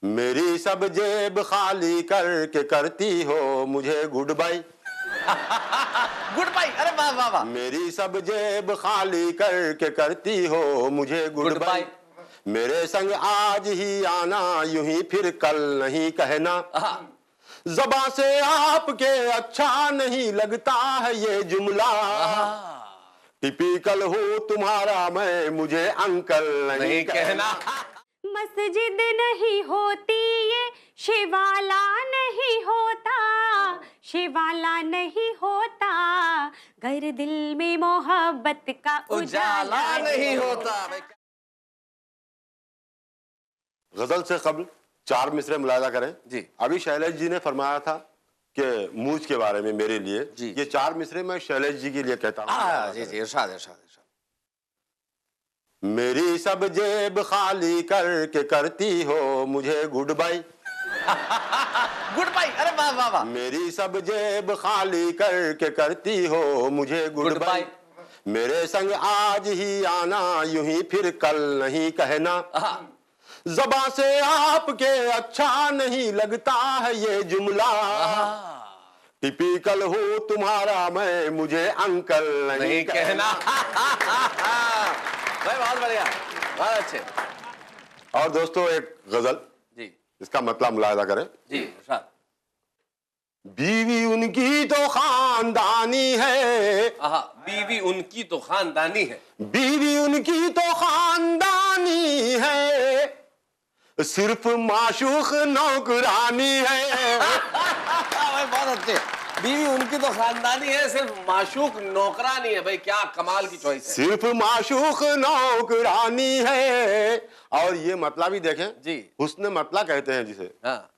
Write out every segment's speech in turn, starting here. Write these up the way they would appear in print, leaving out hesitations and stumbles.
मेरी सब जेब खाली करके करती हो मुझे गुड बाय। गुड बाय, अरे वाह वाह वाह। मेरी सब जेब खाली करके करती हो मुझे गुड बाय। मेरे संग आज ही आना यूं ही फिर कल नहीं कहना। ज़बां से आपके अच्छा नहीं लगता है ये जुमला। टिपिकल हूँ तुम्हारा मैं, मुझे अंकल नहीं कहना। मस्जिद नहीं होती ये शिवाला नहीं होता, शिवाला नहीं होता, गर दिल में मोहब्बत का उजाला नहीं होता। गजल से कबल 4 मिसरे मुलाहिजा करें जी। अभी शैलेश जी ने फरमाया था कि मूछ के बारे में मेरे लिए जी। ये 4 मिसरे मैं शैलेश जी के लिए कहता हूँ। जी जी, इरशाद इरशाद इरशाद। मेरी सब जेब खाली करके करती हो मुझे गुड बाय। गुड बाय, अरे वाह वाह वाह। मेरी सब जेब खाली करके करती हो मुझे गुड बाय। मेरे संग आज ही आना यूं ही फिर कल नहीं कहना। ज़बां से आपके अच्छा नहीं लगता है ये जुमला। टिपिकल हूँ तुम्हारा मैं, मुझे अंकल नहीं कहना। भाई बहुत बढ़िया, बहुत अच्छे। और दोस्तों एक गजल जी, इसका मतलब मुलाहिजा करें। जी इरशाद। बीवी उनकी तो खानदानी है। बीवी उनकी तो खानदानी है। बीवी उनकी तो खानदानी है, सिर्फ माशूक नौकरानी है। बहुत अच्छे। बीवी उनकी तो खानदानी है, सिर्फ माशूक नौकरानी है। भाई क्या कमाल की चॉइस है। सिर्फ माशूक नौकरानी है। और ये मतलब ही देखें जी, हुस्न मतलब कहते हैं जिसे। हाँ।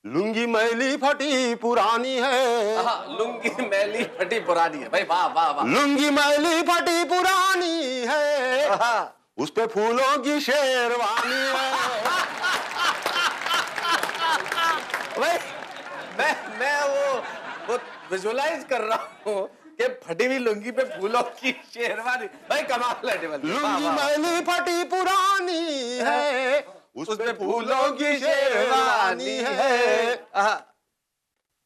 लुंगी मैली फटी पुरानी है। लुंगी मैली फटी पुरानी है। भाई वाह वाह वाह। लुंगी मैली फटी पुरानी है, उस पे फूलों की शेरवानी है। भाई मैं वो विजुअलाइज कर रहा हूँ कि फटी हुई लुंगी पे फूलों की शेरवानी। भाई कमाल है। लुंगी मैली फटी पुरानी है, उस पे फूलों की शेरवानी है।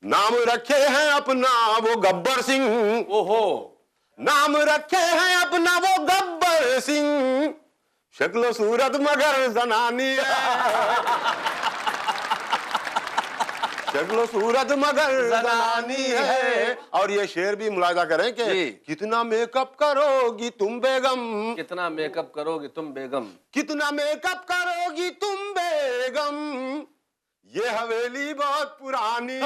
नाम रखे हैं अपना वो गब्बर सिंह। ओहो। नाम रखे हैं अपना वो गब्बर सिंह, शक्लो सूरत मगर जनानी है। शक्लो सूरत मगर जनानी है। और ये शेर भी मुलाहिजा करें कि कितना मेकअप करोगी तुम बेगम। कितना मेकअप करोगी तुम बेगम। कितना मेकअप करोगी तुम बेगम, ये हवेली बहुत पुरानी है।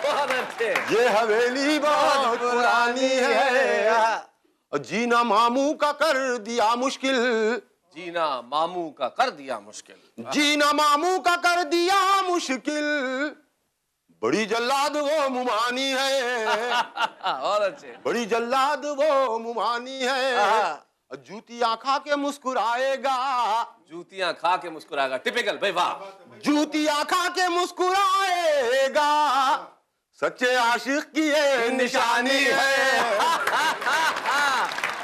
बहुत अच्छे। ये हवेली बहुत पुरानी है, जीना मामू का कर दिया मुश्किल। जीना मामू का कर दिया मुश्किल। जीना मामू का कर दिया मुश्किल, बड़ी जल्लाद वो मुमानी है। और अच्छे। बड़ी जल्लाद वो मुमानी है, जूतियां खा के मुस्कुराएगा। जूतियां खा के मुस्कुराएगा। टिपिकल भाई वाह। जूतियां खा के मुस्कुराएगा, सच्चे आशिक की ये निशानी है।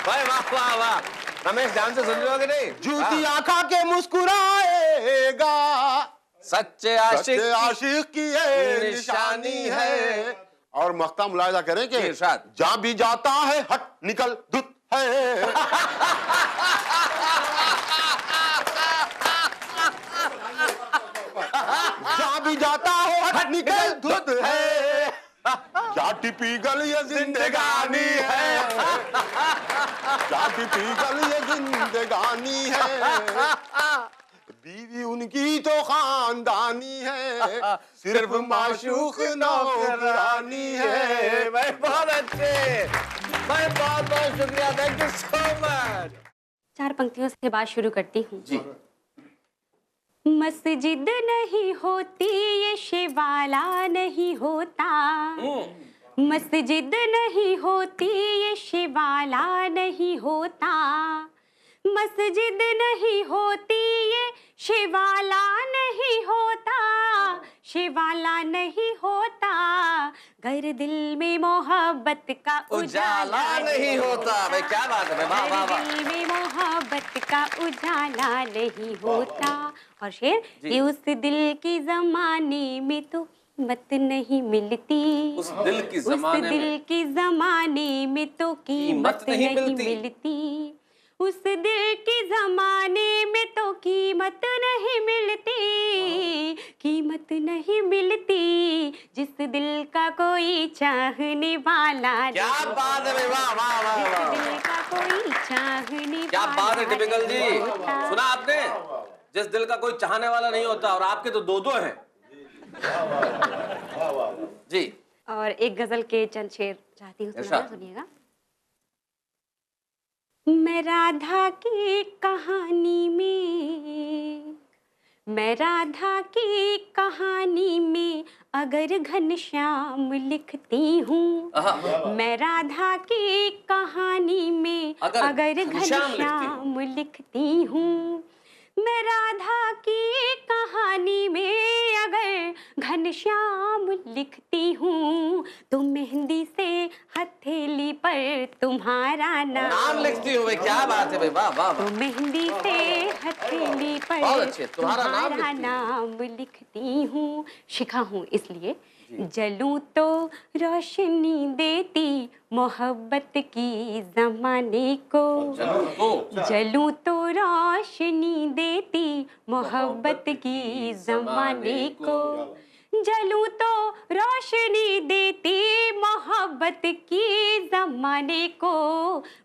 भाई वाह वाह वाह। रमेश ध्यान से सुन रहे हो कि नहीं। जूतियां खा के मुस्कुराएगा, सच्चे आशिक की ये निशानी है। और मख्ता मुलाहिजा करें कि जहां भी जाता है हट निकल धुत है। जहां भी जाता हो हट निकल धुत है, क्या टिपिकल ये जिंदगानी है। क्या टिपिकल ये जिंदगानी है। बीवी उनकी तो खानदानी है, सिर्फ माशूक नौकरानी है। भाई बहुत अच्छे। भाई बहुत बहुत शुक्रिया। Thank you so much. 4 पंक्तियों से बात शुरू करती हूँ। जी। मस्जिद नहीं होती ये शिवाला नहीं होता, मस्जिद नहीं होती ये शिवाला नहीं होता, मस्जिद नहीं होती ये शिवाला नहीं होता, शिवाला नहीं होता, गर दिल में मोहब्बत का उजाला नहीं होता। भाई क्या बात है, वाह वाह वाह। दिल में मोहब्बत का उजाला नहीं होता। और शेर कि उस दिल की जमाने में तो कीमत नहीं मिलती, उस दिल की जमाने में, उस दिल की जमाने में तो कीमत नहीं मिलती, उस दिल की जमाने में तो कीमत नहीं मिलती, कीमत नहीं मिलती, जिस दिल का कोई चाहने वाला। क्या बात है, वाह वाह वाह वाह। जिस दिल का कोई चाहने क्या बात है टिपिकल जी, नहीं होता। सुना आपने? जिस दिल का कोई चाहने वाला नहीं होता, और आपके तो दो दो हैं जी। और एक गजल के चंद शेर चाहती हूँ सुनाना, सुनिएगा। मैं राधा की कहानी में, मैं राधा की कहानी में अगर घनश्याम लिखती हूँ, मैं राधा की कहानी में अगर घनश्याम लिखती हूँ, मैं राधा की कहानी में अगर घनश्याम लिखती हूँ, तो मेहंदी से हथेली पर तुम्हारा नाम लिखती हूँ। क्या बात है भाई, वाह वाह। तो मेहंदी से हथेली पर तुम्हारा नाम लिखती हूँ। शिखा हूँ इसलिए जलूं तो रोशनी देती मोहब्बत की जमाने को, जलूं तो रोशनी देती मोहब्बत की जमाने को, जलूं तो रोशनी देती मोहब्बत की जमाने को,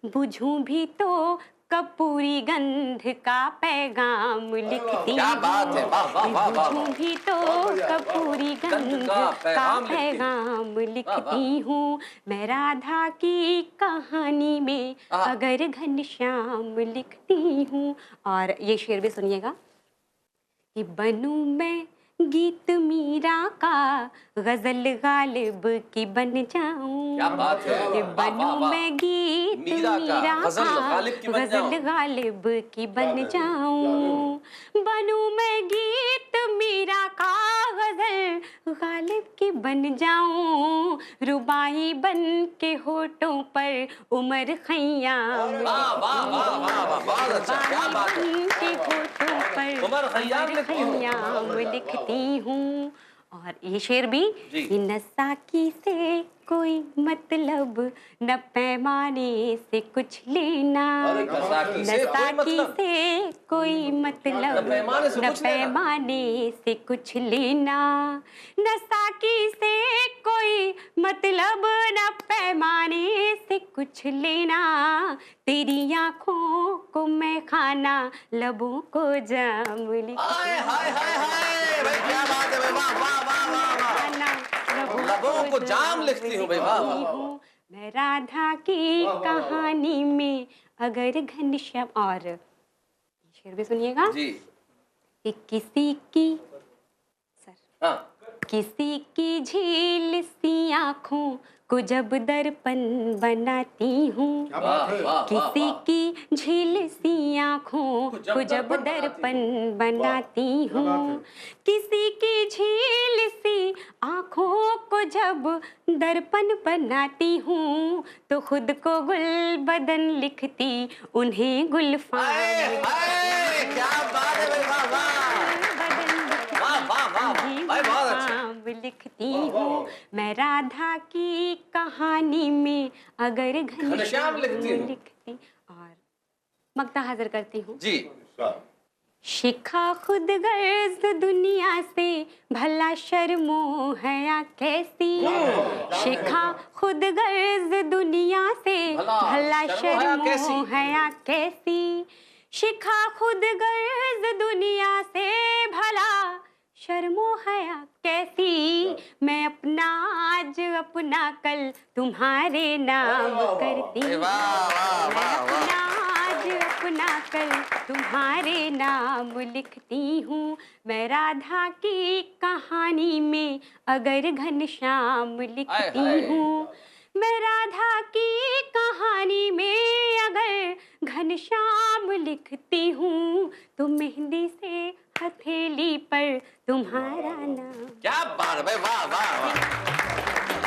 बुझूं भी तो कपूरी गंध का पैगाम लिखती। क्या बात है, वाह वाह वाह वाह। बुझूं भी तो कपूरी गंध का पैगाम लिखती हूँ, मैं राधा की कहानी में अगर घनश्याम लिखती हूँ। और ये शेर भी सुनिएगा कि बनूं मैं गीत मीरा का, गजल गालिब की बन जाऊं। क्या बात है, कि बनूं मैं गीत मीरा का, गजल गालिब की बन जाऊं, बनूं मैं गीत मीरा का, गजल गालिब की बन जाऊं, रुबाई बन के होठों पर उमर खैयाम के होठों पर उमर खैयाम लिखती हूँ। और ये शेर भी कि न साकी से कोई मतलब, न पैमाने से कुछ लेना, न साकी से कोई मतलब, न पैमाने से कुछ लेना, न साकी से कोई मतलब, न पैमाने से कुछ लेना, तेरी आँखों को मैं खाना, लबों को जाम लबों को जाम लिखती हूँ भाई, वाह वाह। मैं राधा की कहानी में अगर घनश्याम। और शेर भी सुनिएगा कि किसी की किसी की झील सी आँखों को जब दर्पण बनाती हूँ, किसी की झील सी आँखों को जब दर्पण बनाती हूँ, किसी की झील सी आँखों को जब दर्पण बनाती हूँ, तो खुद को गुल बदन लिखती उन्हें गुलफाम। क्या बात है, लिखती हूँ मैं राधा की कहानी में अगर घनश्याम लिखती। और मक्ता हाजिर करती हूँ जी। शिखा खुद गर्ज दुनिया से भला शर्मो हया कैसी, शिखा खुद गर्ज दुनिया से भला शर्मो हया कैसी, शिखा खुद गर्ज दुनिया से भला शर्मो हया कैसी, मैं अपना आज अपना कल तुम्हारे नाम करती, मैं अपना आज अपना कल तुम्हारे नाम लिखती हूँ, मैं राधा की कहानी में अगर घनश्याम लिखती हूँ, मैं राधा की कहानी में अगर घनश्याम लिखती हूँ, तो मेहंदी से हथेली पर तुम्हारा नाम। क्या बात है भाई, वाह वाह वाह।